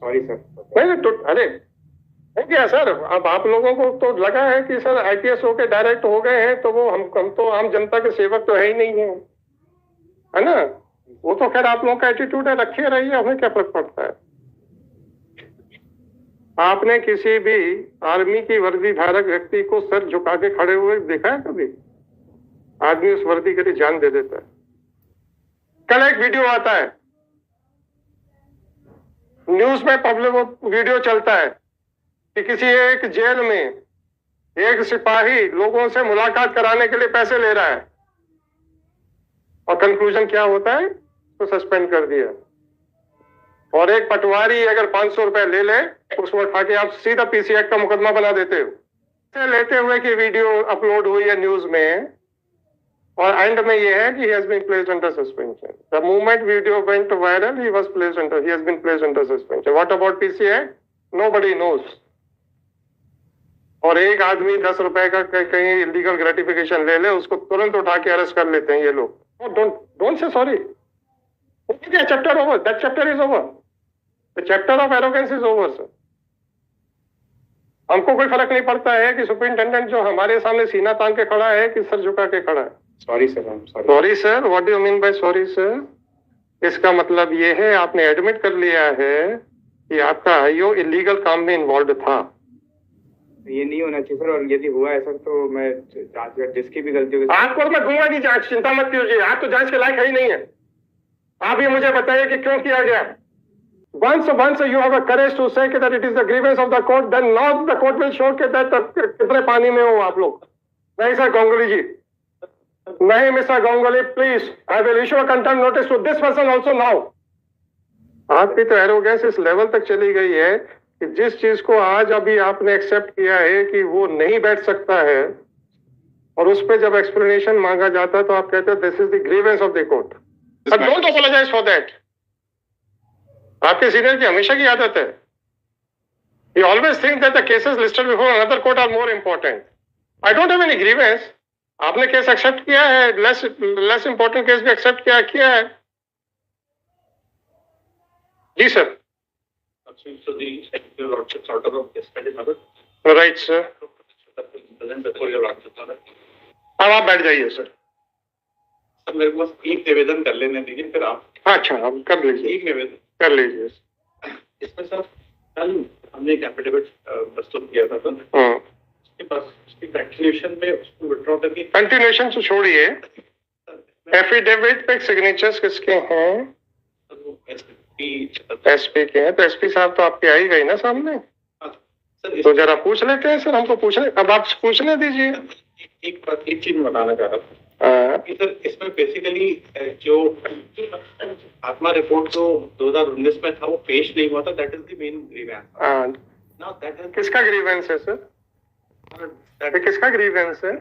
Sorry sir. नहीं तो अरे हो गया सर। अब आप लोगों को तो लगा है कि सर आईपीएस होके डायरेक्ट हो गए हैं, तो वो हम तो आम जनता के सेवक तो है ही नहीं है ना। वो तो खैर आप लोगों का एटीट्यूड है, रखे रहिए, हमें क्या फर्क पड़ता है। आपने किसी भी आर्मी की वर्दी धारक व्यक्ति को सर झुका के खड़े हुए देखा है कभी? आदमी उस वर्दी के लिए जान दे देता है। कल एक वीडियो आता है, न्यूज में पब्लिक वीडियो चलता है कि किसी एक जेल में एक सिपाही लोगों से मुलाकात कराने के लिए पैसे ले रहा है, और कंक्लूजन क्या होता है? तो सस्पेंड कर दिया। और एक पटवारी अगर 500 रुपए ले ले, उसको उठा के आप सीधा पीसी एक्ट का मुकदमा बना देते हो। लेते हुए कि वीडियो अपलोड हुई है न्यूज में, और एंड में ये है कि he has been placed under suspension. The moment video went viral, he has been placed under suspension. What about PC Act? Nobody knows. और एक आदमी 10 रुपए का कहीं इलीगल ग्रेटिफिकेशन ले ले, उसको तुरंत उठा के अरेस्ट कर लेते हैं ये लोग। Don't say sorry. Chapter over, that chapter is over. The chapter of arrogance is over sir. हमको कोई फर्क नहीं पड़ता है कि सुपरिंटेंडेंट जो हमारे सामने सीना तान के खड़ा है कि सर झुका के खड़ा है। Sorry sir. Sorry sir, what do you mean by sorry sir? इसका मतलब ये है आपने एडमिट कर लिया है कि आपका आईओ इलीगल काम में इन्वॉल्व था। ये नहीं होना चाहिए सर, और यदि हुआ है सर तो मैं जांच, जिसकी भी गलती होगी आपको मैं दूंगा नहीं जांच, चिंता मत कीजिए। आप तो जांच के लायक है ही नहीं है। आप ये मुझे बताइए कि क्यों किया गया। Once you have a courage to say that it is the grievance of the court, then now the court will show that कितने पानी में हो आप लोग। नहीं सर गांगुली जी, नहीं mister Ganguly, please I will issue a contempt notice to this person also now. आपकी तो एरोगेंस इस लेवल तक चली गई है कि जिस चीज को आज अभी आपने एक्सेप्ट किया है कि वो नहीं बैठ सकता है, और उस पर जब एक्सप्लेनेशन मांगा जाता है तो आप कहते हो this is the grievance of the court. But don't apologise for that. आपके सीनियर की हमेशा की आदत है, he always thinks that the cases listed before another court are more important. I don't have any grievance. आपने case accept किया है, less important case भी एक्सेप्ट किया है। जी sir. So the your lordship's order of dispatch is not right sir. present before your lordship's order. अब आप बैठ जाइए सर। सर मेरे को बस एक निवेदन कर लेने दीजिए, फिर आप। अच्छा, अब कर लीजिए, एक निवेदन कर लीजिए। इसमें सर कल हमने एक एफिडेविट प्रस्तुत किया था सर, हाँ, उसके पास उसकी कंटिन्यूशन में उसको विड्रॉ करके कंटिन्यूशन से छोड़िए, एफिडेविट पे सिग्नेचर्स किसके हैं? एसपी के हैं। तो एसपी साहब तो आपके आ ही गई ना सामने, सर तो जरा पूछ लेते हैं सर। हमको पूछने, अब आप पूछने दीजिए। एक चीज बताना चाह रहा था हाँ, कि सर इसमें बेसिकली जो आत्मा रिपोर्ट जो 2019 में था वो पेश नहीं हुआ था, that is the main grievance. हाँ, नाउ दैट इज किसका ग्रीवेंस है सर? किसका ग्रीवेंस है?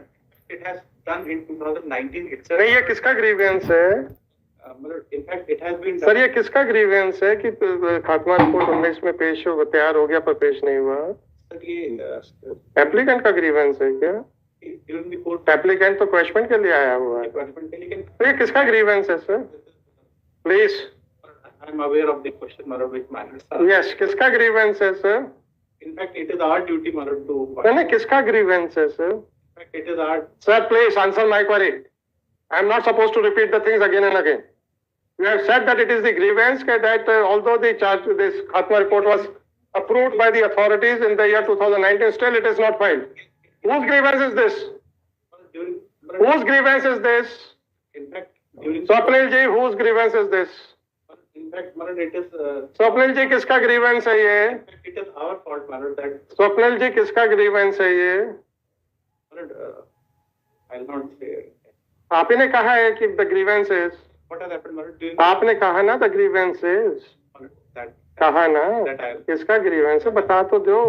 It has done in 2019 itself. नहीं, ये किसका ग्रीवेंस है? मतलब in fact it has been sir ये किसका ग्रीवेंस है कि खात्मा रिपोर्ट 19 में पेश हो, तैयार हो गया पर पेश नहीं हुआ? सर ये एप्लीकेंट का ग्रीवेंस है क्या? ड्यूरिंग द कोर्ट एप्लीकेंट तो क्वेश्चन के लिए आया हुआ है। रिक्वायरमेंट के लिए तो ये किसका ग्रीवेंस है sir? Please. I am aware of the question murder which manner sir. Yes, किसका ग्रीवेंस है sir? In fact it is our duty murder to नहीं, किसका ग्रीवेंस है sir? In fact it is our Sir, please answer my query. I am not supposed to repeat the things again and again. You have said that it is the grievance that although the charge, this Khatma report was approved by the authorities in the year 2019, still it is not filed. Whose grievance is this? Whose grievance is this? In fact during Swapnil ji, whose grievance is this? In fact murder it is Swapnil ji, किसका grievance है ये? It is our fault murder that Swapnil ji, किसका grievance है ये? I will not से आप ही ने कहा है कि the grievance is. What has happened murder during आपने कहा ना the grievance is. दैट कहा ना, That I- किसका ग्रीवेंस है बता तो दो।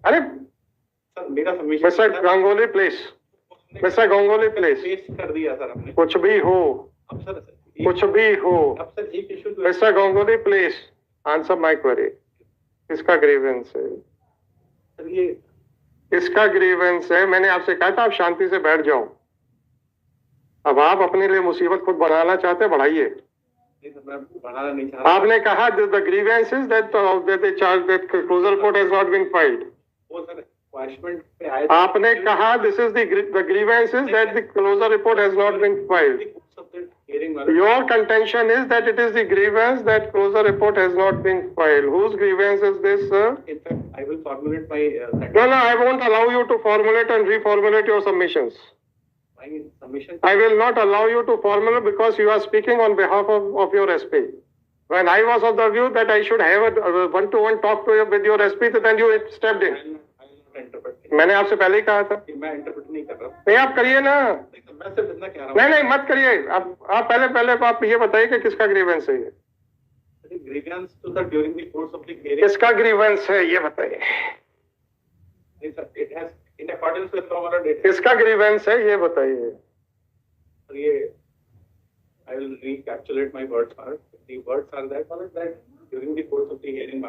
अरे सर मेरा submission mister Ganguly please, mister Ganguly please, पेश कर दिया सर हमने। कुछ भी हो, अब सर कुछ भी हो, अब सर एक issue mister Ganguly please answer my query. किसका ग्रीवेंस है? सर ये किसका ग्रीवेंस है? मैंने आपसे कहा था आप शांति से बैठ जाओ। अब आप अपने लिए मुसीबत खुद बनाना चाहते हैं, बढ़ाइए। नहीं सर, मैं बढ़ाना नहीं चाह रहा। आपने कहा the grievance is that the charge that closure report has not been filed. वो सर क्वेश्चन पे आए। आपने कहा this is the grievance is that the closure report has not been filed. Your contention is that it is the grievance that closure report has not been filed. Whose grievance is this, sir? In fact, I will formulate my No, I won't allow you to formulate and reformulate your submissions. my submission. I will not allow you to formulate because you are speaking on behalf of your SP. When I was of the view that I should have a one-to-one talk with your SP, then you stepped in. I will not interpret. मैंने आपसे पहले ही कहा था। मैं interpret नहीं कर रहा। नहीं, आप करिए ना। मैं सिर्फ इतना कह रहा हूँ। नहीं, मत करिए। आप पहले आप ये बताइए कि किसका ग्रीवेंस है ये? Grievance to the during the course of the hearing. किसका ग्रीवेंस है ये बताइए? Yes, sir. It has in accordance with law and it. किसका ग्रीवेंस है ये बताइए? I will recapitulate my words. The words are that during the course of the hearing,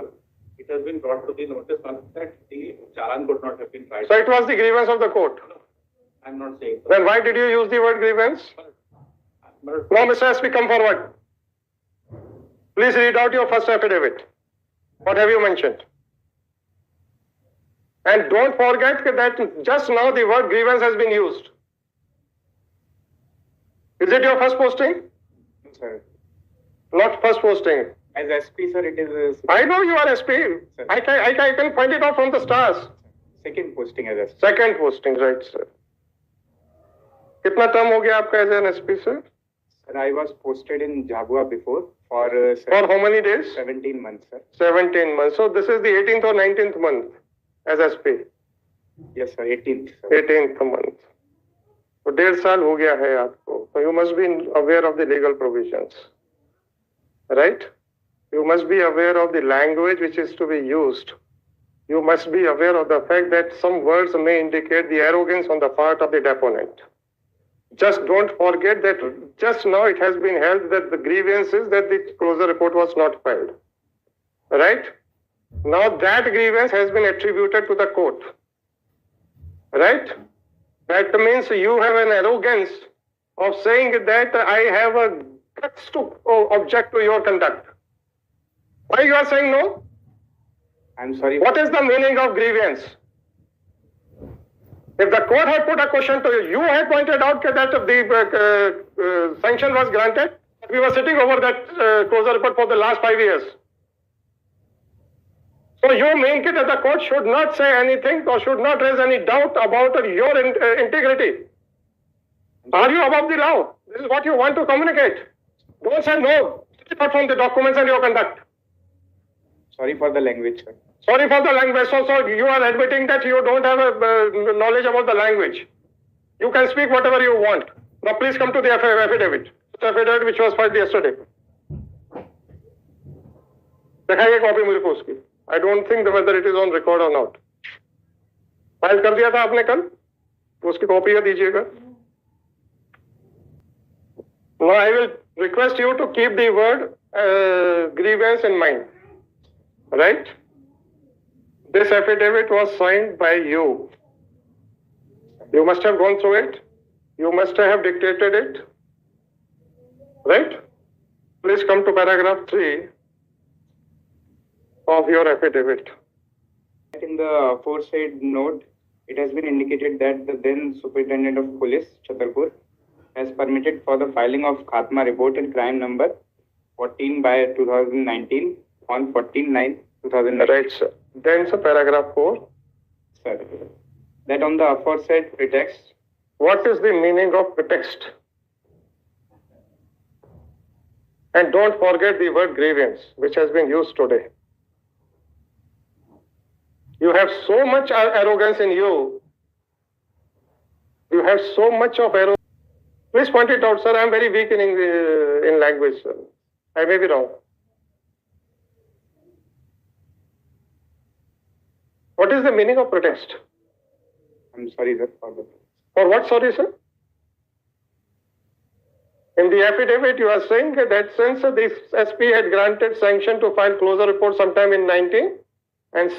it has been brought to the notice that the challan could not have been tried. So it was the grievance of the court. I am not saying. Then why did you use the word grievance? No, Mr. SP, come forward. Please read out your first affidavit. What have you mentioned? And don't forget that just now the word grievance has been used. Is it your first posting? Sir, Not first posting. as SP, sir, it is I know you are SP. I can find it out from the stars. second posting as SP. Second posting, right, sir. कितना term हो गया आपका as an SP sir? Sir, I was posted in Jhabua before for For how many days? 17 months, sir. 17 months. So this is the 18th or 19th month as SP. Yes, sir, 18th. Sir. 18th month. तो 1.5 साल हो गया है आपको. So you must be aware of the legal provisions, right? You must be aware of the language which is to be used. You must be aware of the fact that some words may indicate the arrogance on the part of the deponent. Just don't forget that just now it has been held that the grievance is that the closure report was not filed. Right? Now that grievance has been attributed to the court. Right? That means you have an arrogance of saying that I have a guts to object to your conduct. Why you are saying no? I'm sorry. What is the meaning of grievance? If the court had put a question to you, you had pointed out that the sanction was granted. We were sitting over that closure report for the last 5 years. So you mean that the court should not say anything or should not raise any doubt about your integrity? Are you above the law? This is what you want to communicate. Don't say no. Apart from the documents and your conduct. Sorry for the language, sir. Sorry for the language. So you are admitting that you don't have a knowledge about the language. You can speak whatever you want. Now please come to the affidavit. The affidavit which was filed yesterday. दिखाइए copy मुझे को उसकी. I don't think whether it is on record or not. File कर दिया था आपने कल. उसकी कॉपी दीजिएगा. Now I will request you to keep the word grievance in mind. Right? This affidavit was signed by you. You must have gone through it. You must have dictated it. Right? Please come to paragraph 3 of your affidavit. In the aforesaid note, it has been indicated that the then Superintendent of Police, Chhatarpur, has permitted for the filing of Khatma report in crime number 14/2019 on 14/9/2019. Right, sir. Then, sir, paragraph 4. Sir, that on the aforesaid pretext. What is the meaning of pretext? And don't forget the word grievance, which has been used today. You have so much arrogance in you. You have so much of arrogance. Please point it out, sir. I am very weak in language, sir. I may be wrong. What is the meaning of protest? I'm sorry, sir, for the. For what, sorry, sir? In the affidavit, you are saying that since this SP had granted sanction to file closure report sometime in 19, and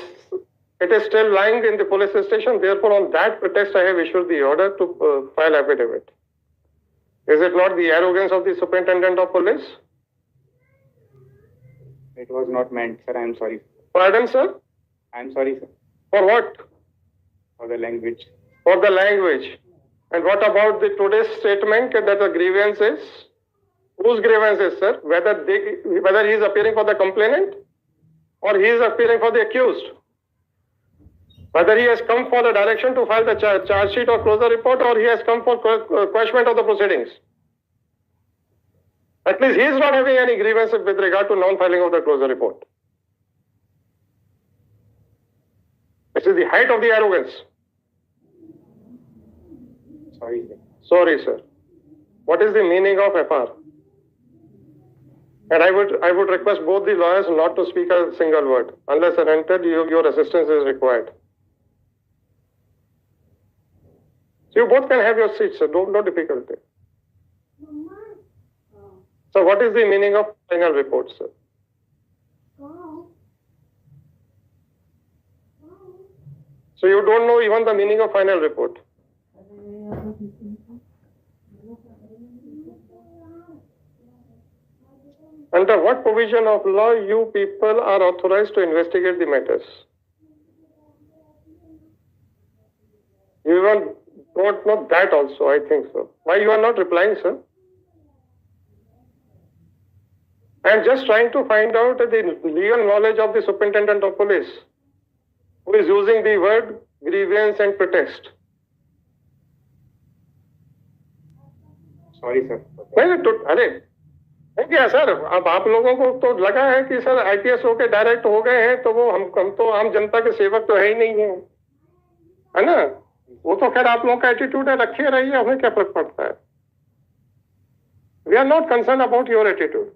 it is still lying in the police station, therefore on that pretext I have issued the order to file affidavit. Is it not the arrogance of the Superintendent of Police? It was not meant, sir. I am sorry. Pardon, sir? I am sorry, sir, For what? for the language. For the language. And what about the today's statement that the grievance is? Whose grievance is, sir? Whether he is appearing for the complainant or he is appearing for the accused? Whether he has come for the direction to file the charge sheet or close the report, or he has come for quashment of the proceedings. At least he is not having any grievance with regard to non-filing of the closure report. This is the height of the arrogance. Sorry, sir. Sorry, sir. What is the meaning of FR? And I would request both the lawyers not to speak a single word. Unless and until your assistance is required. So you both can have your seats, sir. No difficulty. So what is the meaning of final report, sir? So you don't know even the meaning of final report? Under what provision of law you people are authorized to investigate the matters? You even don't know that also, I think so. Why you are not replying, sir? I am just trying to find out the legal knowledge of the superintendent of police, who is using the word grievance and protest. Sorry, sir. नहीं तो अरे हो गया sir. अब आप लोगों को तो लगा है कि सर आईपीएस होके डायरेक्ट हो गए हैं तो वो हम तो आम जनता के सेवक तो है ही नहीं है ना. वो तो खैर आप लोगों का एटीट्यूड है, रखे रहिए, हमें क्या फर्क पड़ता है. We are not concern about your attitude.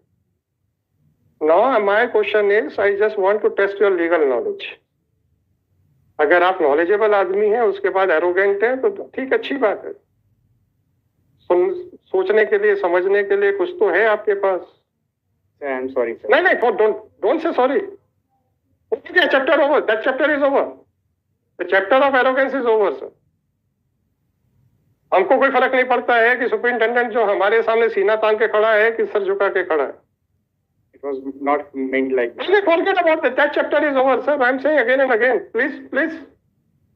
Now my question is I just want to test your legal knowledge. अगर आप नॉलेजेबल आदमी हैं उसके बाद एरोगेंट हैं तो ठीक, अच्छी बात है. सोचने के लिए, समझने के लिए कुछ तो है आपके पास. Sir, I am sorry, sir. नहीं, don't say sorry. Okay, chapter over. That chapter is over. The chapter of arrogance is over, sir. हमको कोई फर्क नहीं पड़ता है कि सुपरिंटेंडेंट जो हमारे सामने सीना तान के खड़ा है कि सर झुका के खड़ा है. It was not meant like that. Forget about that. That chapter is over, sir. I am saying again and again. Please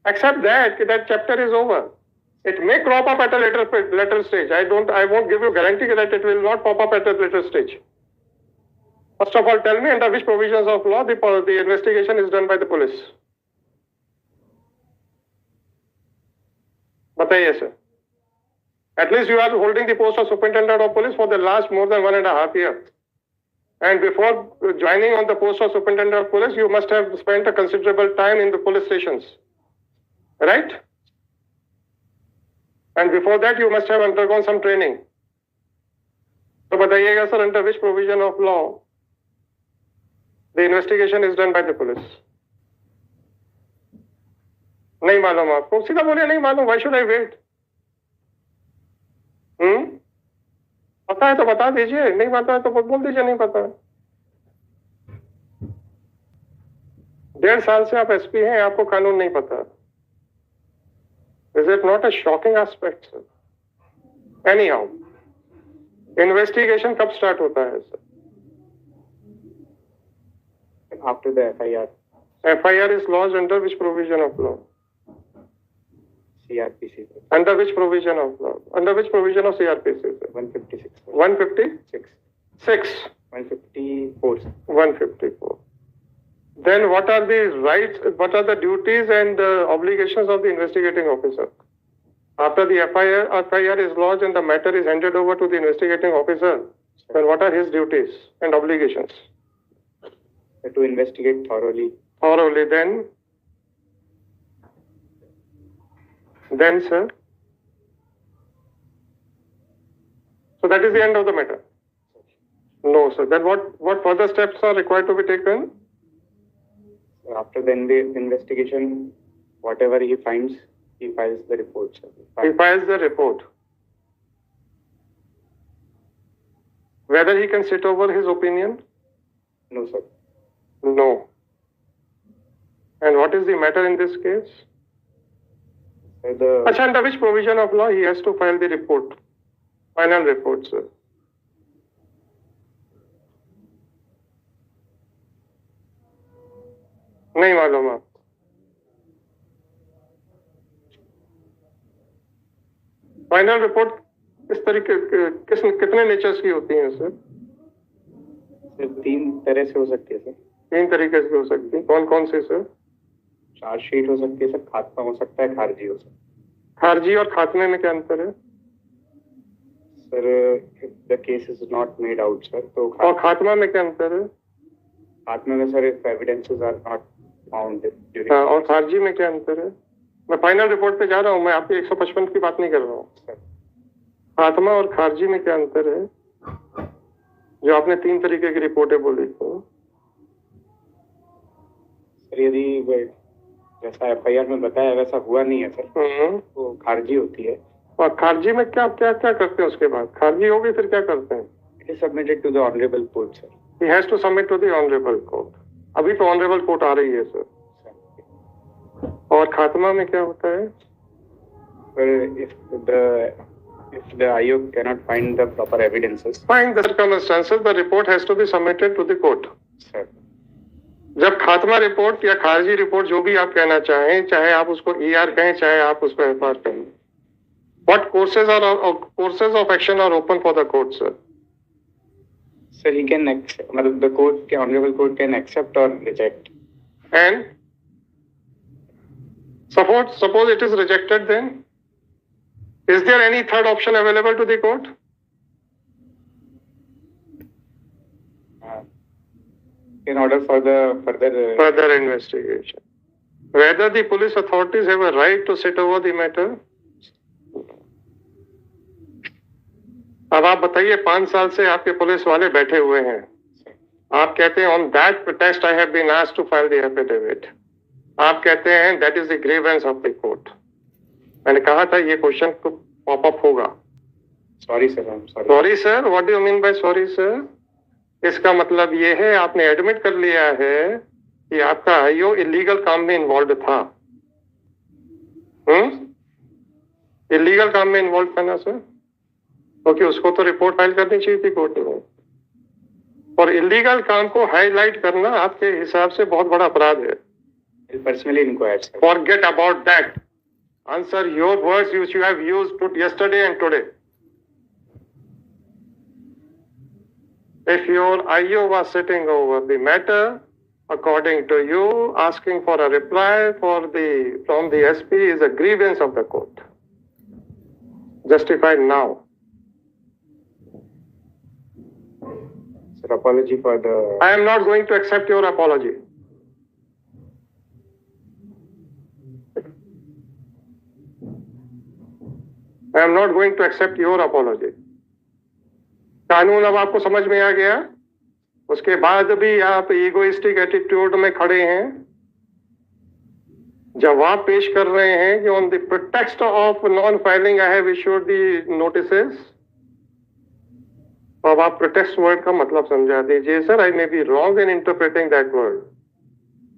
accept that chapter is over. It may crop up at a later stage. I won't give you guarantee that it will not pop up at a later stage. First of all, tell me under which provisions of law the investigation is done by the police. बताइए sir. At least you are holding the post of superintendent of police for the last more than 1.5 years. And before joining on the post of superintendent of police, you must have spent a considerable time in the police stations. Right? And before that, you must have undergone some training. So, बताइएगा sir, under which provision of law the investigation is done by the police? नहीं मालूम आपको? सीधा बोलिए नहीं मालूम. Why should I wait? पता है तो बता दीजिए, नहीं पता है तो बोल दीजिए नहीं पता है. 1.5 साल से आप एसपी हैं, आपको कानून नहीं पता. Is it not a shocking aspect, sir? Anyhow, investigation कब start होता है, sir? After the FIR. FIR is lodged under which provision of law? CRPC. Under which provision of law? Under which provision of CRPC, sir? 156. 156? 154. 154. Then what are the rights, what are the duties and obligations of the investigating officer? After the FIR is lodged and the matter is handed over to the investigating officer, then what are his duties and obligations? To investigate thoroughly. Thoroughly, then sir? So that is the end of the matter? No, sir. Then what further steps are required to be taken? After the investigation, whatever he finds, he files the report, sir. He files the report. Whether he can sit over his opinion? No, sir. No. And what is the matter in this case? Under which provision of law he has to file the report? Final report, sir. नहीं मालूम आप? Final report किस तरीके कितने natures की होती हैं sir? Sir 3 तरह से हो सकती है सर। 3 तरीके से हो सकती है, कौन कौन से सर? चार्जशीट हो सकती है सर, खात्मा हो सकता है, खारिजी हो सकता है। खारिजी और खात्मे में क्या अंतर है sir the case is not made out sir, तो और खात्मा में क्या अंतर है? खात्मे में sir evidences are not found हाँ, और खारिजी में क्या अंतर है? मैं फाइनल रिपोर्ट पे जा रहा हूँ, मैं आपकी 155 की बात नहीं कर रहा हूँ। खात्मा और खारिजी में क्या अंतर है जो आपने 3 तरीके की रिपोर्टें बोली थी? सर यदि जैसा FIR में बताया वैसा हुआ नहीं है सर, तो खारिजी होती है। और खारिजी में क्या क्या क्या करते हैं उसके बाद? खारिजी होगी फिर क्या करते हैं? It is submitted to the honourable court sir. He has to submit to the honourable court. अभी तो ऑनरेबल कोर्ट आ रही है सर। और खात्मा में क्या होता है? If the IOC cannot find the proper evidences, find the circumstances, the report has to be submitted to the court. sir, जब खात्मा रिपोर्ट या खारिजी रिपोर्ट जो भी आप कहना चाहें, चाहे आप उसको ER कहें, चाहे आप उसको FR कहें, what courses of action are open for the court, sir? sir, he can accept, the court, honorable court can accept or reject. And suppose it is rejected, then is there any third option available to the court? In order for the further investigation, whether the police authorities have a right to sit over the matter. अब आप बताइए, 5 साल से आपके police वाले बैठे हुए हैं, आप कहते हैं on that pretext I have been asked to file the affidavit. आप कहते हैं that is the grievance of the court. मैंने कहा था ये क्वेश्चन पॉप अप होगा। Sorry sir, sorry sir, what do you mean by sorry sir? इसका मतलब ये है आपने एडमिट कर लिया है कि आपका IO इलीगल काम में इन्वॉल्व था। इलीगल काम में इन्वॉल्व था ना सर? क्योंकि उसको तो रिपोर्ट फाइल करनी चाहिए थी कोर्ट में। और इलीगल काम को हाईलाइट करना आपके हिसाब से बहुत बड़ा अपराध है। Personally inquired sir. Forget about that. Answer your words which you have used yesterday and today. If your IO was sitting over the matter, according to you, asking for a reply from the SP is a grievance of the court. Justified now. Sir, apology for the... I am not going to accept your apology. I am not going to accept your apology. कानून अब आपको समझ में आ गया? उसके बाद भी आप ईगोइस्टिक एटीट्यूड में खड़े हैं, जवाब पेश कर रहे हैं कि on the pretext of non filing I have issued the notices. अब आप प्रिटेक्स्ट वर्ड का मतलब समझा दीजिए। Sir, I may be wrong in interpreting that word,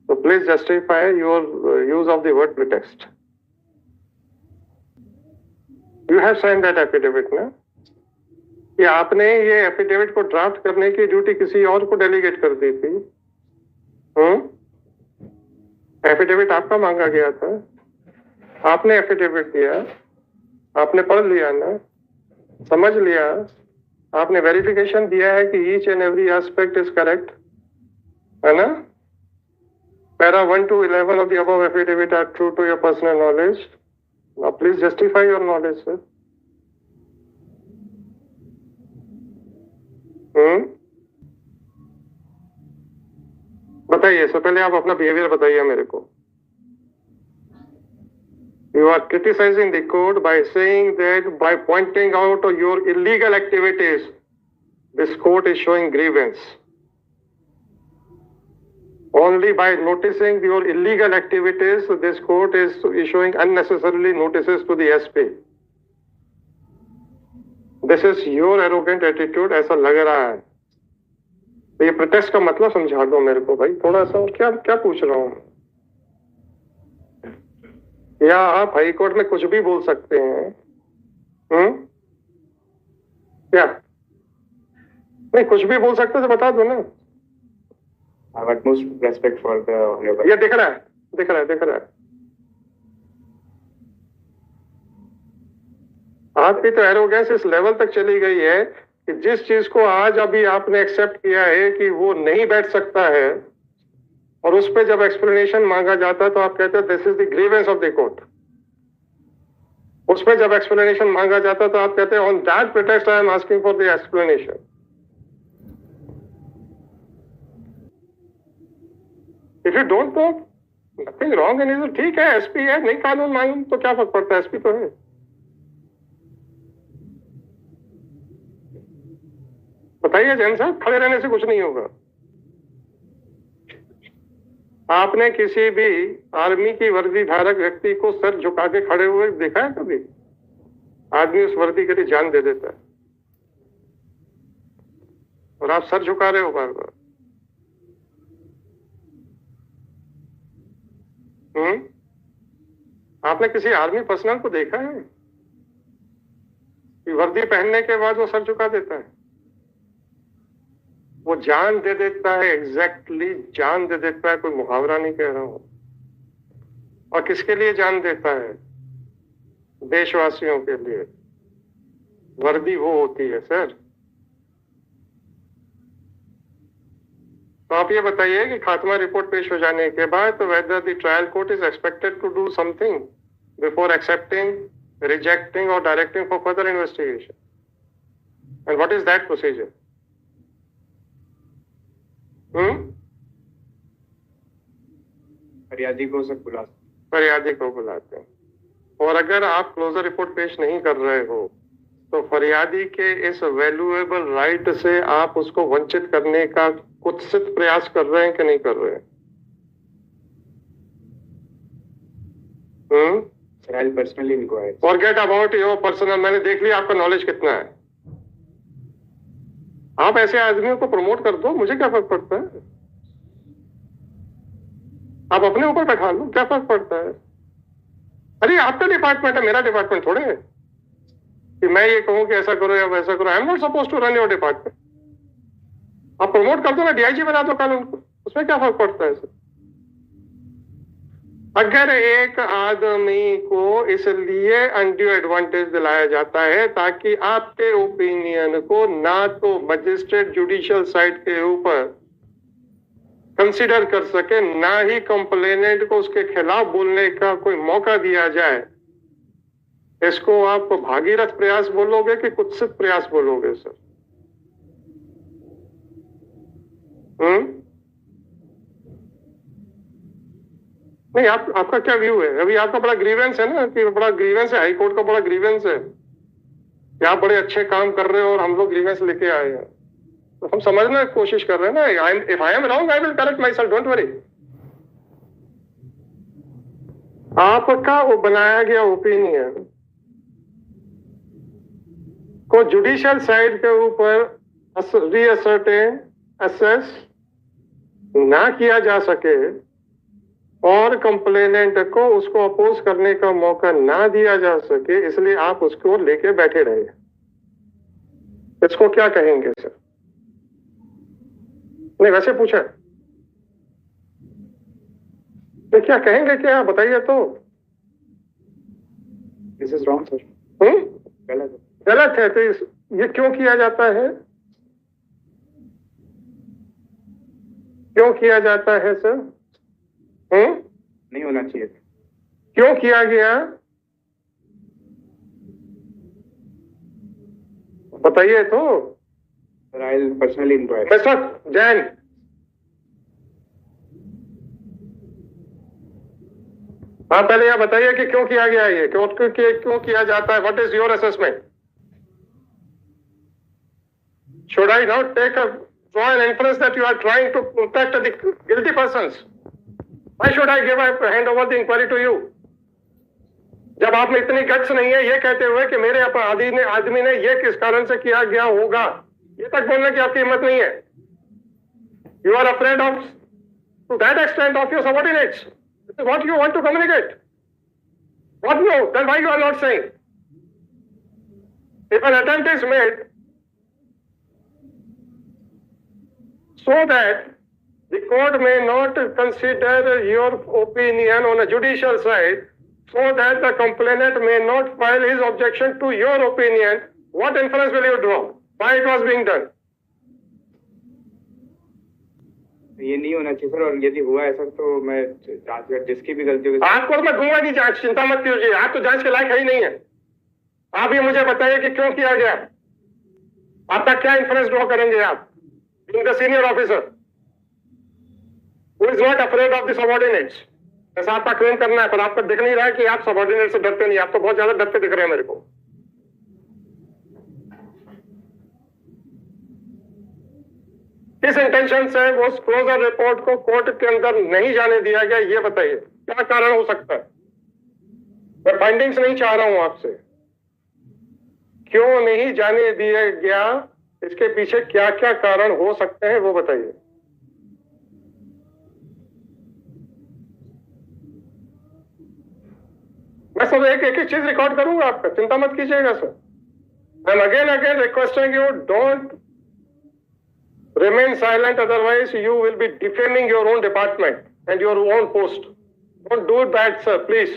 so please justify your use of the word pretext. You have signed that affidavit ना? कि आपने ये एफिडेविट को ड्राफ्ट करने की ड्यूटी किसी और को डेलीगेट कर दी थी। एफिडेविट आपका मांगा गया था, आपने एफिडेविट दिया, आपने पढ़ लिया ना, समझ लिया, आपने वेरिफिकेशन दिया है कि each and every aspect is correct, है ना? Para 1 to 11 of the above affidavit are true to your personal knowledge. Now please justify your knowledge, sir. बताइए, सो पहले आप अपना बिहेवियर बताइए मेरे को। You are criticizing the court by saying that by pointing out your illegal activities, this court is showing grievance. Only by noticing your illegal activities, this court is issuing unnecessarily notices to the SP. This is your arrogant attitude, ऐसा लग रहा है। तो ये protest का मतलब समझा दो मेरे को भाई थोड़ा सा। और क्या क्या पूछ रहा हूँ? या आप हाई कोर्ट में कुछ भी बोल सकते हैं? क्या नहीं, कुछ भी बोल सकते तो बता दो ना। I have utmost respect for the honorable. ये दिख रहा है, दिख रहा है, दिख रहा है। आपकी तो एरोगेंस इस लेवल तक चली गई है कि जिस चीज को आज अभी आपने एक्सेप्ट किया है कि वो नहीं बैठ सकता है, और उस पर जब एक्सप्लेनेशन मांगा जाता है तो आप कहते हैं this is the grievance of the court. उस पर जब एक्सप्लेनेशन मांगा जाता है तो आप कहते हैं on that pretext I am asking for the explanation. If you don't know nothing wrong and ठीक है, एसपी है, नहीं कानून मांगूं तो क्या फर्क पड़ता है, एसपी तो है। बताइए जैन साहब, खड़े रहने से कुछ नहीं होगा। आपने किसी भी आर्मी की वर्दी धारक व्यक्ति को सर झुका के खड़े हुए देखा है कभी? आदमी उस वर्दी के लिए जान दे देता है, और आप सर झुका रहे हो बार बार। आपने किसी आर्मी पर्सनल को देखा है कि वर्दी पहनने के बाद वो सर झुका देता है? वो जान दे देता है, एग्जैक्टली जान दे देता है, कोई मुहावरा नहीं कह रहा हूं। और किसके लिए जान देता है? देशवासियों के लिए। वर्दी वो होती है सर। तो आप ये बताइए कि खात्मा रिपोर्ट पेश हो जाने के बाद whether the trial court is expected to do something before accepting, rejecting और directing for further investigation, and what is that procedure? फरियादी को सब बुला, फरियादी को बुलाते हैं। और अगर आप क्लोजर रिपोर्ट पेश नहीं कर रहे हो तो फरियादी के इस वैल्यूएबल राइट से आप उसको वंचित करने का कुत्सित प्रयास कर रहे हैं कि नहीं कर रहे हैं? Personally enquire. Forget about your personal, मैंने देख लिया आपका नॉलेज कितना है। आप ऐसे आदमियों को प्रमोट कर दो, मुझे क्या फर्क पड़ता है? आप अपने ऊपर बैठा लो, क्या फर्क पड़ता है? अरे आपका डिपार्टमेंट है, मेरा डिपार्टमेंट थोड़े है कि मैं ये कहूं कि ऐसा करो या वैसा करो। I am not suppose to run your department. आप प्रमोट कर दो ना, डीआईजी बना दो कानून को, उसमें क्या फर्क पड़ता है सर? अगर एक आदमी को इसलिए अनड्यू एडवांटेज दिलाया जाता है ताकि आपके ओपिनियन को ना तो मजिस्ट्रेट जुडिशियल साइड के ऊपर कंसीडर कर सके, ना ही कंप्लेनेंट को उसके खिलाफ बोलने का कोई मौका दिया जाए, इसको आप भागीरथ प्रयास बोलोगे कि कुत्सित प्रयास बोलोगे सर? नहीं, आपका क्या व्यू है? अभी आपका बड़ा ग्रीवेंस है ना, कि बड़ा ग्रीवेंस है, हाई कोर्ट का बड़ा ग्रीवेंस है कि आप बड़े अच्छे काम कर रहे हो और हम लोग ग्रीवेंस लेके आए हैं। तो हम समझने की कोशिश कर रहे हैं ना। If I am wrong I will correct my self, don't worry. आपका वो बनाया गया ओपिनियन को जुडिशियल साइड के ऊपर रीअसर्टेन, असेस ना किया जा सके और कंप्लेनेंट को उसको अपोज करने का मौका ना दिया जा सके, इसलिए आप उसको लेके बैठे रहे। इसको क्या कहेंगे सर? नहीं, वैसे पूछा, तो क्या कहेंगे? क्या बताइए तो। This is wrong sir. गलत है। गलत है तो ये क्यों किया जाता है? क्यों किया जाता है सर? नहीं होना चाहिए। क्यों किया गया? बताइए तो। Sir I will personally enquire. Mister Jain, आप पहले यह बताइए कि क्यों किया गया ये, क्यों किया जाता है? What is your assessment? Should I now draw an inference that you are trying to protect the guilty persons? Why should I hand over the inquiry to you? जब आप में इतनी गट्स नहीं है ये कहते हुए कि मेरे आदमी ने ये किस कारण से किया गया होगा, ये तक बोलने की आपकी हिम्मत नहीं है। You are afraid of, to that extent, of your subordinates. This is what you want to communicate. What no? Then why you are not saying? If an attempt is made so that The court may not consider your opinion on a judicial side, so that the complainant may not file his objection to your opinion. What inference will you draw? Why it was being done? ये नहीं होना चाहिए sir, और यदि हुआ ऐसा तो मैं जांच कर, जिसकी भी गलती होगी आपको तो मैं दूंगा नहीं जांच, चिंता मत कीजिए, आप तो जांच के लायक है ही नहीं है। आप ये मुझे बताइए कि क्यों किया गया, आपका क्या इन्फ्रेंस ड्रॉ करेंगे आप, being the senior officer who is not afraid of the subordinates। ऐसा आपका क्लेम करना है, पर आपको दिख नहीं रहा है कि आप सबॉर्डिनेट से डरते नहीं, आप तो बहुत ज्यादा डरते दिख रहे हैं मेरे को। किस इंटेंशन से वो क्लोजर रिपोर्ट को कोर्ट के अंदर नहीं जाने दिया गया, ये बताइए, क्या कारण हो सकता है? मैं फाइंडिंग्स नहीं चाह रहा हूं आपसे, क्यों नहीं जाने दिया गया, इसके पीछे क्या क्या कारण हो सकते हैं वो बताइए। मैं सब एक एक चीज रिकॉर्ड करूंगा आपका, चिंता मत कीजिएगा sir. I am again requesting you, don't remain silent, otherwise you will be defaming your own department and your own post. Don't do that, sir, please.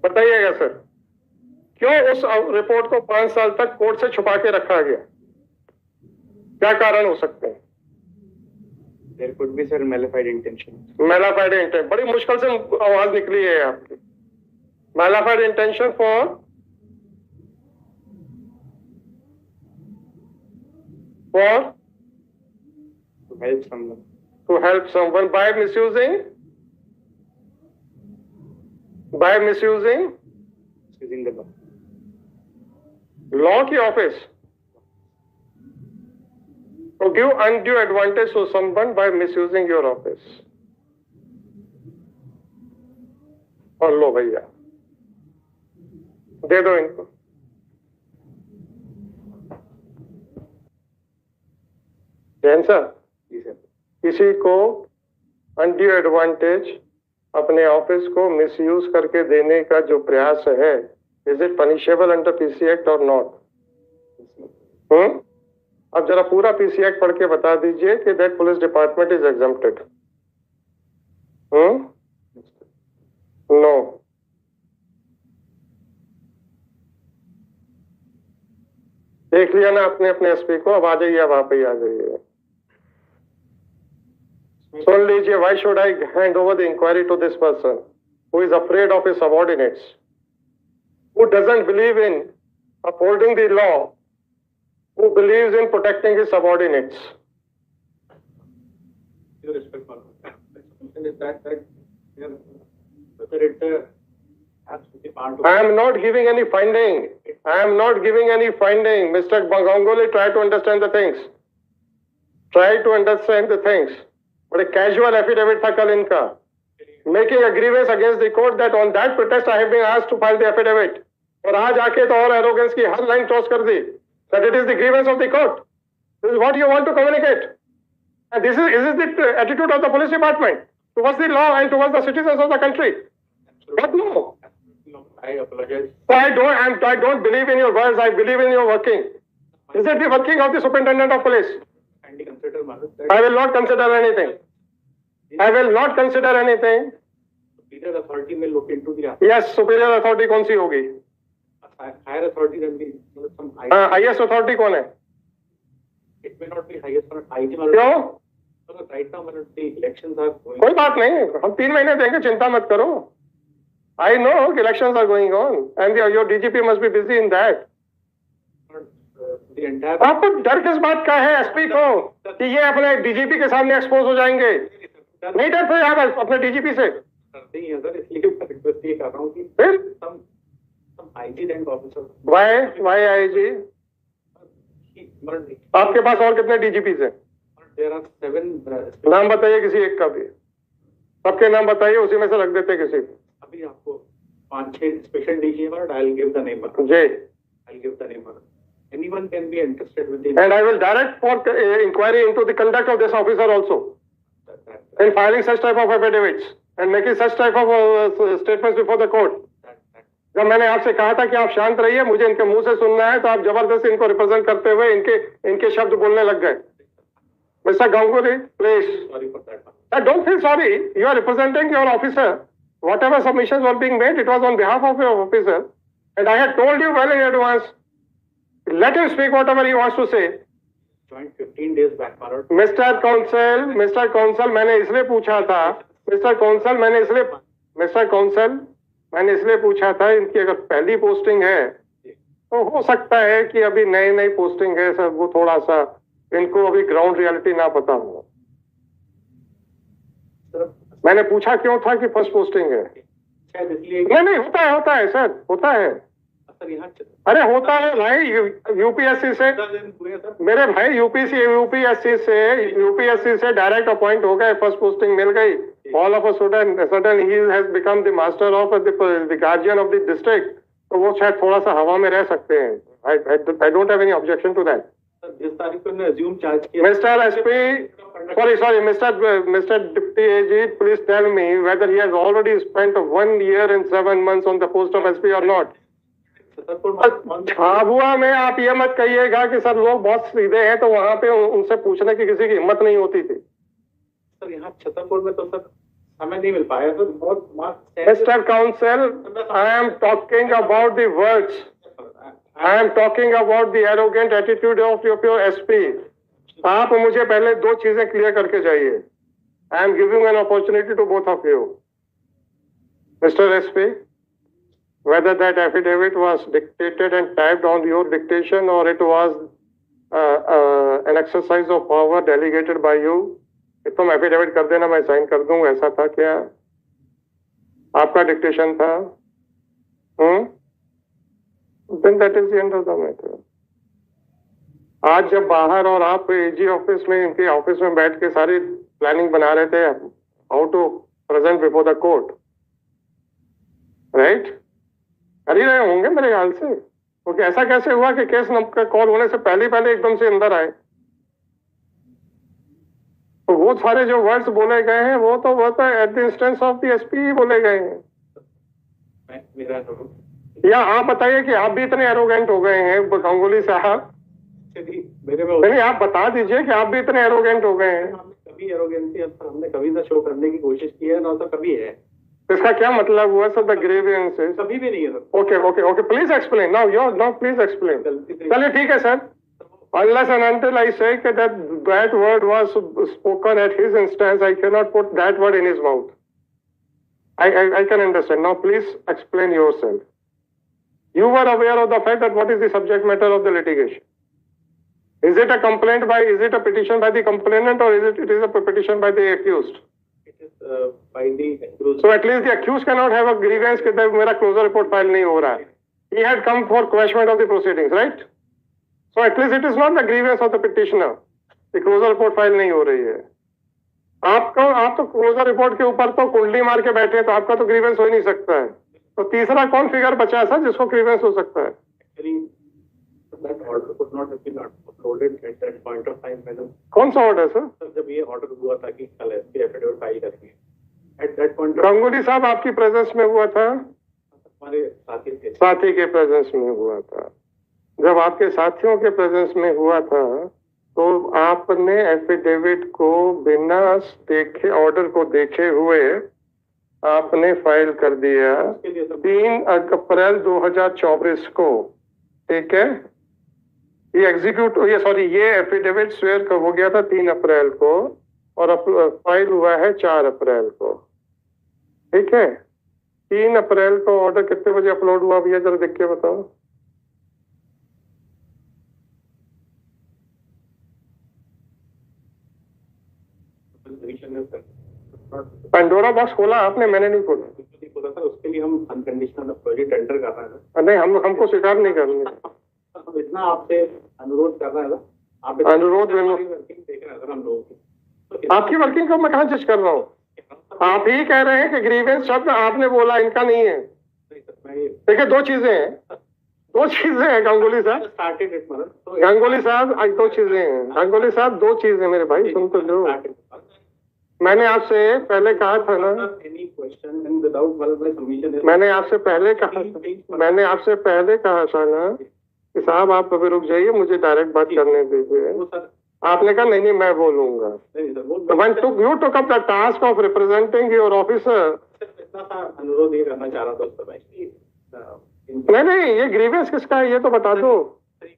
बताइएगा सर, क्यों उस रिपोर्ट को 5 साल तक कोर्ट से छुपा के रखा गया, क्या कारण हो सकते हैं? There could be sir malified intention. Malified intent, बड़ी मुश्किल से आवाज निकली है आपकी। Malified intention for To help someone. To help someone by misusing Using the law. law की office, to give undue advantage to someone by misusing your office। और लो भैया, दे दो इनको। जैन सर, जी सर। किसी को अनड्यू एडवांटेज अपने ऑफिस को misuse करके देने का जो प्रयास है, is it punishable under PC act और नॉट? अब जरा पूरा पीसी एक्ट पढ़ के बता दीजिए कि that police department is exempted. No, देख लिया ना अपने अपने एसपी को, अब आ जाइए, अब आप ही आ जाइए। सुन लीजिए, why should I hand over the inquiry to this person who is afraid of his subordinates, who doesn't believe in upholding the law, who believes in protecting his subordinates? Your respect, Madam. Is that whether it has to be part of. I am not giving any finding. I am not giving any finding. Mr. Ganguly, try to understand the things. Try to understand the things. But a casual affidavit था कल इनका, making a grievance against the court that on that protest I have been asked to file the affidavit. और आज आके तो और arrogance की हर line cross कर दी, that it is the grievance of the court. This is what you want to communicate. And this is the attitude of the police department towards the law and towards the citizens of the country. What no? No, I apologize. I don't believe in your words. I believe in your working. Is it the working of the superintendent of police? Kindly consider, Madam, I will not consider anything. I will not consider anything. superior authority may look into the Yes, superior authority कौन सी होगी? higher authority than the some highest authority कौन है? It may not be highest or IT. क्यों? So right now, Madam, the elections are going. कोई बात नहीं, हम 3 महीने देंगे, चिंता मत करो। I know elections are going on and your DGP must be busy in that. The entire. आपको डर किस बात का है एसपी को कि ये अपने डीजीपी के सामने एक्सपोज हो जाएंगे? नहीं डरते आप अपने डीजीपी से? नहीं है सर, इसलिए मैं रिक्वेस्ट ये कर रहा हूँ कि फिर some IG rank officer. why IG? आपके पास और कितने डीजीपी हैं? There are 7. नाम बताइए किसी एक का भी, सबके नाम बताइए, उसी में से रख देते किसी। अभी आपको 5-6 स्पेशल डीजी है, but I'll give the name. जी, I'll give the name. Anyone can be interested with the. and I will direct for inquiry into the conduct of this officer also in filing such type of affidavits and making such type of statements before the court. जब मैंने आपसे कहा था कि आप शांत रहिए, मुझे इनके मुंह से सुनना है, तो आप जबरदस्ती इनको रिप्रेजेंट करते हुए इनके शब्द बोलने लग गए। Mr. Ganguly, please. Sorry for that. Don't feel sorry. You are representing your officer. Whatever submissions were being made, it was on behalf of your officer. And I had told you well in advance. Let him speak whatever he wants to say. Joined 15 days back, my lord. Mr. Counsel, मैंने इसलिए पूछा था, Mr. Counsel, मैंने इसलिए पूछा था, इनकी अगर पहली पोस्टिंग है, तो हो सकता है कि अभी नई पोस्टिंग है सर, वो थोड़ा सा इनको अभी ग्राउंड रियलिटी ना पता हो। मैंने पूछा क्यों था कि फर्स्ट पोस्टिंग है। शायद इसलिए नहीं होता है सर, होता है। सर यहाँ अरे होता है भाई, यूपीएससी से मेरे भाई यूपीएससी से डायरेक्ट अपॉइंट हो गए, फर्स्ट पोस्टिंग मिल गई, all of a sudden he has become the master of the guardian of the district, तो वो शायद थोड़ा सा हवा में रह सकते हैं। I don't have any objection to that. जिस तारीख को अज्यूम चार्ज किया, mister SP, sorry, Mr. Deputy AG, please tell me whether he has already spent 1 year and 7 months on the post of SP or not. Jhabua में आप ये मत कहिएगा कि सर लोग बहुत सीधे हैं, तो वहां पे उनसे पूछने की किसी की हिम्मत नहीं होती थी। सर यहाँ छतरपुर में तो सर समय नहीं मिल पाया, तो बहुत Mr. Counsel, I am talking about the words. I am talking about the arrogant attitude of your SP. आप मुझे पहले दो चीजें क्लियर करके जाइए। I am giving an opportunity to both of you. Mr. SP, whether that affidavit was dictated and typed on your dictation or it was an exercise of power delegated by you, तुम affidavit कर देना, मैं sign कर दूं, ऐसा था क्या? आपका डिक्टेशन था? Then that is the end of the matter. आज जब बाहर और आप एजी ऑफिस में, इनके ऑफिस में बैठ के सारी प्लानिंग बना रहे थे how to present before the court, right? कर ही रहे होंगे मेरे ख्याल से, क्योंकि ऐसा कैसे हुआ कि केस का कॉल होने से पहले एकदम से अंदर आए? तो वो सारे जो वर्ड्स बोले गए हैं वो तो at the instance of the SP ही बोले गए हैं। या आप बताइए कि आप भी इतने एरोगेंट हो गए हैं गांगुली साहब? नहीं, आप बता दीजिए कि आप भी इतने एरोगेंट हो गए हैं। कभी एरोगेंसी हमने कभी ना शो करने की कोशिश की है, ना तो कभी है। इसका क्या मतलब हुआ सर? द ग्रीवेंस कभी भी नहीं है sir. Okay, please explain now please explain. चलिए ठीक है sir. Unless and until I say that word was spoken at his instance, I cannot put that word in his mouth. I can understand. Now please explain yourself. You were aware of the fact that what is the subject matter of the litigation? Is it a complaint is it a petition by the complainant, or it is a petition by the accused? It is by the accused. So at least the accused cannot have a grievance कि मेरा closure report file नहीं हो रहा है. He had come for quashment of the proceedings, right? So at least it is not the grievance of the petitioner. The closure report file नहीं हो रही है. आप तो closure report के ऊपर तो कुंडली मार के बैठे हैं, तो आपका तो grievance हो ही नहीं सकता है. तो तीसरा कौन फिगर बचा सर जिसको grievance हो सकता है? That order could not have been uploaded at that point of time. कौन सा ऑर्डर सर? जब ये ऑर्डर हुआ था कि कल एसपी एफिडेविट फाइल करेंगे, at that point गांगुली साहब आपकी प्रेजेंस में हुआ था? हमारे साथी के प्रेजेंस में हुआ था। जब आपके साथियों के प्रेजेंस में हुआ था तो आपने एफिडेविट को बिना देखे, ऑर्डर को देखे हुए आपने फाइल कर दिया 3 अप्रैल 2024 को, ठीक है? ये एफिडेविट स्वेयर हो गया था 3 अप्रैल को और फाइल हुआ है 4 अप्रैल को, ठीक है? 3 अप्रैल को ऑर्डर कितने बजे अपलोड हुआ भैया, जरा देख के बताओ। पेंडोरा बॉक्स खोला आपने, मैंने नहीं खोला था। उसके लिए हम अनकंडीशनल प्रोजेक्ट टेंडर कर रहे हैं। नहीं, हमको स्वीकार नहीं करना। हम इतना आपसे अनुरोध कर रहे हैं ना, आप अनुरोध देख रहे हैं हम लोग। आपकी वर्किंग को मैं कहाँ जज कर रहा हूँ? आप ही कह रहे हैं कि ग्रीवेंस शब्द आपने बोला, इनका नहीं है। देखिए दो चीजें हैं गांगुली साहब। गांगुली साहब आज 2 चीजें हैं। गांगुली साहब 2 चीजें मेरे भाई, सुन तो लो। मैंने आपसे पहले कहा था ना, मैंने आपसे पहले कहा था ना कि साहब आप अभी रुक जाइए, मुझे डायरेक्ट बात करने दीजिए। आपने कहा नहीं मैं बोलूंगा. नहीं सर, वो When you took up the task of representing your officer. सिर्फ इतना सा अनुरोध ये करना चाह रहा था उससे मैं कि नहीं ये ग्रीवेंस किसका है ये तो बता दो.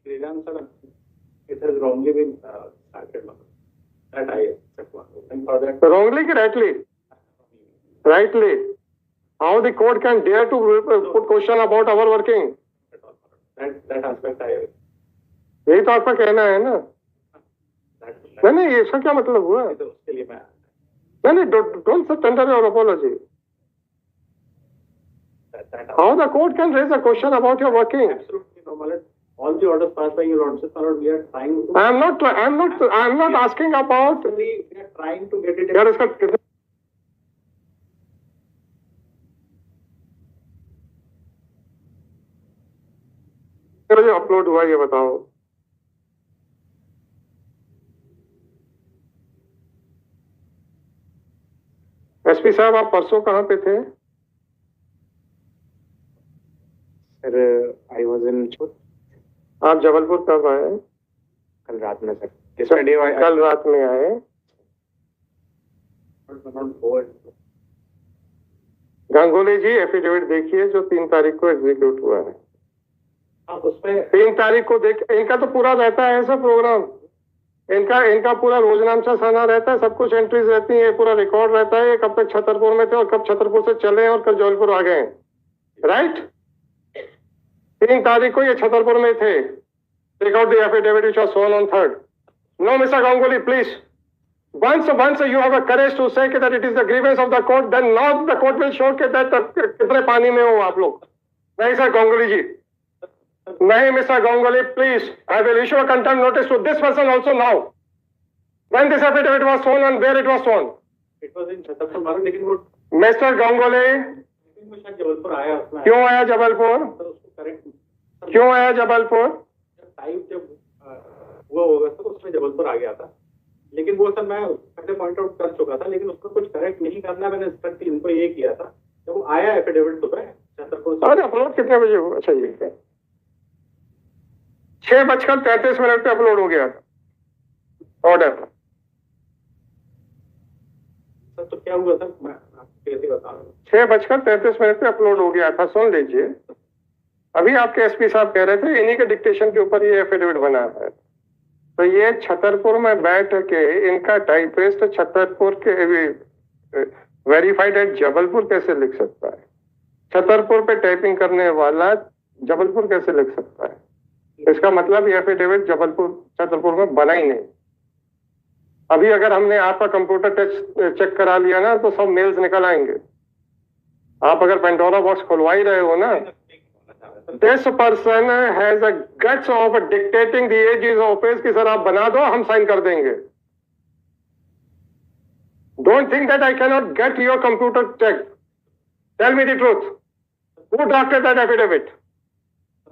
grievance sir, it has wrongly been started that I accept one and for that Wrongly ki rightly? Rightly. How the court can dare to put question about our working? that aspect I यही तो आपका कहना है ना. that नहीं इसका क्या मतलब हुआ. तो उसके लिए मैं नहीं don't tender your apology. that How the court can raise a question about your working? absolutely normal. All the orders passed by your lordship, my lord, we are trying to I am not asking about. we are trying to get it यार इसका जो upload हुआ ये बताओ. SP साहब आप परसों कहाँ पे थे. सर आई वॉज इन आप जबलपुर कब आए. कल रात में सर. yesterday कल रात में आए. not forward. Ganguly ji affidavit देखिए जो 3 तारीख को एग्जीक्यूट हुआ है. आप उसमें 3 तारीख को देख इनका तो पूरा रहता है ऐसा प्रोग्राम. इनका पूरा रोजनामचा साना रहता है. सब कुछ एंट्रीज रहती है. पूरा रिकॉर्ड रहता है. कब तक छतरपुर में थे और कब छतरपुर से चले और कब जबलपुर आ गए. राइट. 3 तारीख को ये छतरपुर में थे. Take out the affidavit which was sworn on 3rd. No mister Ganguly please. Once you have a courage to say that it is the grievance of the court, then not the court will show that कितने पानी में हो आप लोग. नहीं sir Ganguly ji. नहीं mister Ganguly please. I will issue a contempt notice to this person also now. When this affidavit was shown and where it was shown. it was in Chhatarpur मालूम लेकिन वो मिस्टर गांगुली शायद जबलपुर आया उसमें क्यों आया जबलपुर. तो उसको करेक्ट क्यों आया जबलपुर. टाइप जब हुआ होगा तो उसमें जबलपुर आ गया था. लेकिन वो सर मैं पहले पॉइंट आउट कर चुका था लेकिन उसको कुछ करेक्ट नहीं करना. मैंने इंस्ट्रक्ट इनको ये किया था जब वो आया एफिडेविट सुबह छतरपुर से. अरे अपलोड कितने बजे हुआ. अच्छा ये 6:33 पे अपलोड हो गया ऑर्डर. सर तो क्या हुआ सर मैं आपको कैसे बता रहा हूँ. 6:33 पे अपलोड हो गया था. सुन लीजिए. अभी आपके एसपी साहब कह रहे थे इन्हीं के डिक्टेशन के ऊपर ये एफिडेविट बना है. तो ये छतरपुर में बैठ के इनका टाइपिस्ट छतरपुर के वेरीफाइड एट जबलपुर कैसे लिख सकता है. छतरपुर पे टाइपिंग करने वाला जबलपुर कैसे लिख सकता है. इसका मतलब ये एफिडेविट छतरपुर में बना ही नहीं. अभी अगर हमने आपका कंप्यूटर चेक करा लिया ना तो सब मेल्स निकल आएंगे. आप अगर पेंडोरा बॉक्स खुलवा ही रहे हो ना. This person has a guts of dictating the AG's office कि सर आप बना दो हम साइन कर देंगे. Don't think that I cannot get your computer checked. Tell me the truth. Who drafted that affidavit?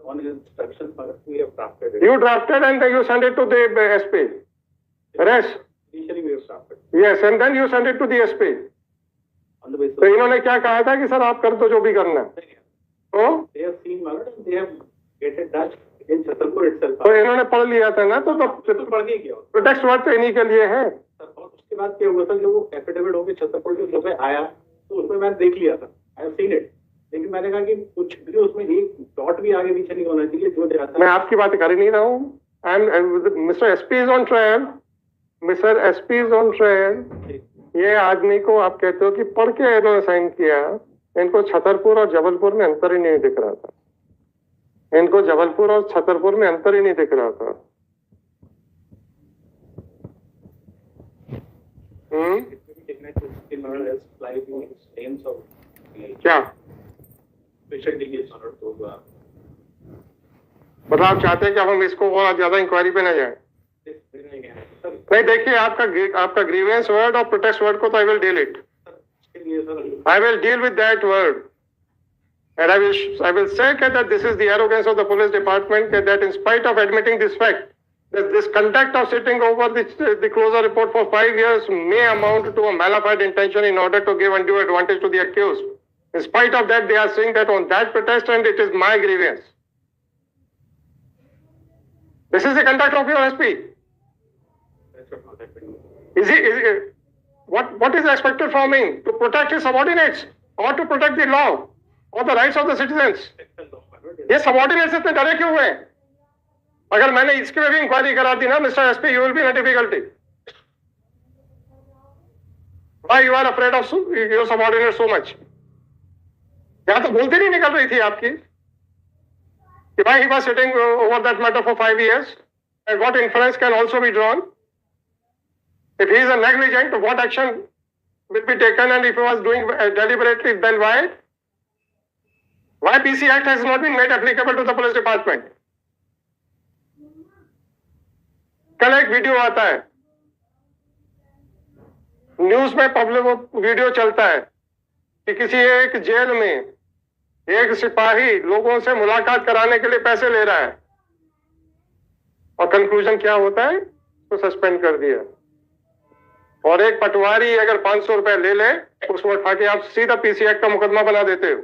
On his instructions we have drafted it. You drafted and then you send it to the SP. Rest. Initially we have drafted. Yes, and then you send it to the SP. On the basis तो इन्होंने क्या कहा था कि sir आप कर दो जो भी करना है. तो they have seen my lord and they have get it done in Chhatarpur itself. तो इन्होंने पढ़ लिया था ना. तो बिल्कुल पढ़ के किया. प्रोटेक्ट वर्ड तो इन्हीं के लिए है. और उसके बाद क्या हुआ था जब वो एफिडेविट होकर छतरपुर के सुबह आया तो उसमें मैंने देख लिया था. I have seen it. लेकिन मैंने कहा कि कुछ भी उसमें एक डॉट भी आगे पीछे नहीं होना चाहिए जो जाता मैं आपकी बात कर ही नहीं रहा हूँ. Mister SP is on trial. Mister SP is on trial. ये आदमी को आप कहते हो कि पढ़ के इन्होंने साइन किया. इनको छतरपुर और जबलपुर में अंतर ही नहीं दिख रहा था. इनको जबलपुर और छतरपुर में अंतर ही नहीं दिख रहा था. क्या मतलब आप चाहते हैं कि अब हम इसको और ज्यादा इंक्वायरी पे ना जाए. नहीं देखिए आपका ग्रीवेंस वर्ड और प्रोटेस्ट वर्ड को तो I will deal it. I will deal with that word, and I will say that this is the arrogance of the police department. That in spite of admitting this fact, that this conduct of sitting over the closer report for 5 years may amount to a mala fide intention in order to give undue advantage to the accused. In spite of that, they are saying that on that pretext, and it is my grievance. This is the conduct of your SP. should not happen. What is expected from him? To protect his subordinates or to protect the law or the rights of the citizens? ये subordinates इतने डरे क्यों हुए? अगर मैंने इसके में भी इंक्वायरी करा दी ना, mister SP, you will be in a difficulty. Why you are afraid of your subordinates so much? यहाँ तो बोलती नहीं निकल रही थी आपकी कि why he was sitting over that matter for 5 years and what inference can also be drawn. If he is a negligent, what action will be taken, and if he was doing deliberately, then why? Why PC Act has not been made applicable to the police department? कल एक video आता है, news में public video चलता है कि किसी एक जेल में एक सिपाही लोगों से मुलाकात कराने के लिए पैसे ले रहा है और कंक्लूजन क्या होता है? तो सस्पेंड कर दिया। और एक पटवारी अगर 500 रुपए ले ले, उसको उठा के आप सीधा पीसी एक्ट का मुकदमा बना देते हो।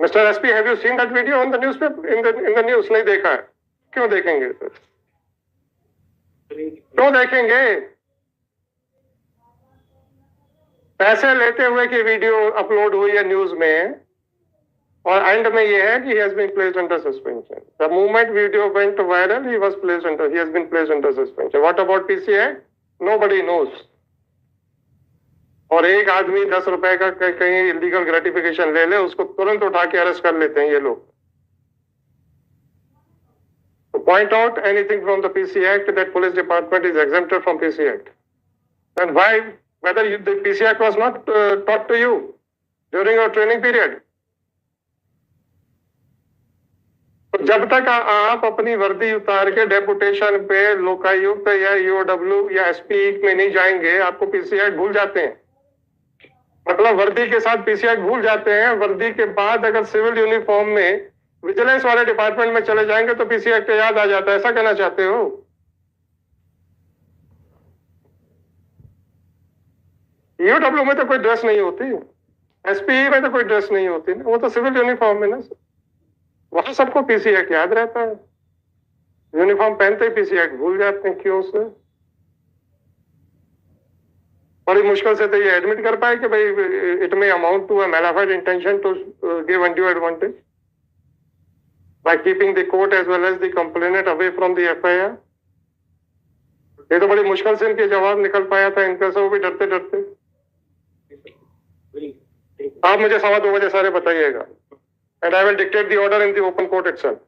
Mister SP, have you seen that video on the news paper, in the news? नहीं देखा है। क्यों देखेंगे? क्यों देखेंगे? पैसे लेते हुए की वीडियो अपलोड हुई है न्यूज में, और एंड में ये है कि he has been placed under suspension. The moment video went viral, he has been placed under suspension. What about PCI? Nobody knows. और एक आदमी 10 रुपए का कहीं इलीगल ग्रेटिफिकेशन ले ले, उसको तुरंत उठा के अरेस्ट कर लेते हैं ये लोग। To point out anything from the PC Act that police department is exempted from PC Act. And why? Whether the PC Act was not taught to you during your training period. तो जब तक आप अपनी वर्दी उतार के deputation पे लोकायुक्त या ईओडब्ल्यू या एसपी में नहीं जाएंगे, आपको पीसी एक्ट भूल जाते हैं। मतलब वर्दी के साथ पीसी एक्ट भूल जाते हैं। वर्दी के बाद अगर सिविल यूनिफॉर्म में विजिलेंस वाले डिपार्टमेंट में चले जाएंगे तो पीसी एक्ट याद आ जाता है। ऐसा कहना चाहते हो? ईओडब्ल्यू में तो कोई ड्रेस नहीं होती, एसपी में तो कोई ड्रेस नहीं होती ना, वो तो सिविल यूनिफॉर्म में ना, वहां सबको पीसी एक्ट याद रहता है। यूनिफॉर्म पहनते ही पीसी एक्ट भूल जाते हैं। क्यों से? बड़ी मुश्किल से तो ये एडमिट कर पाए कि भाई it may amount to a mala fide intention to give undue advantage by keeping the court as well as the complainant away from the FIR. ये तो बड़ी मुश्किल से इनके जवाब निकल पाया था इनका, सब भी डरते डरते। आप मुझे 2:15 बजे सारे बताइएगा, and I will dictate the order in the open court itself.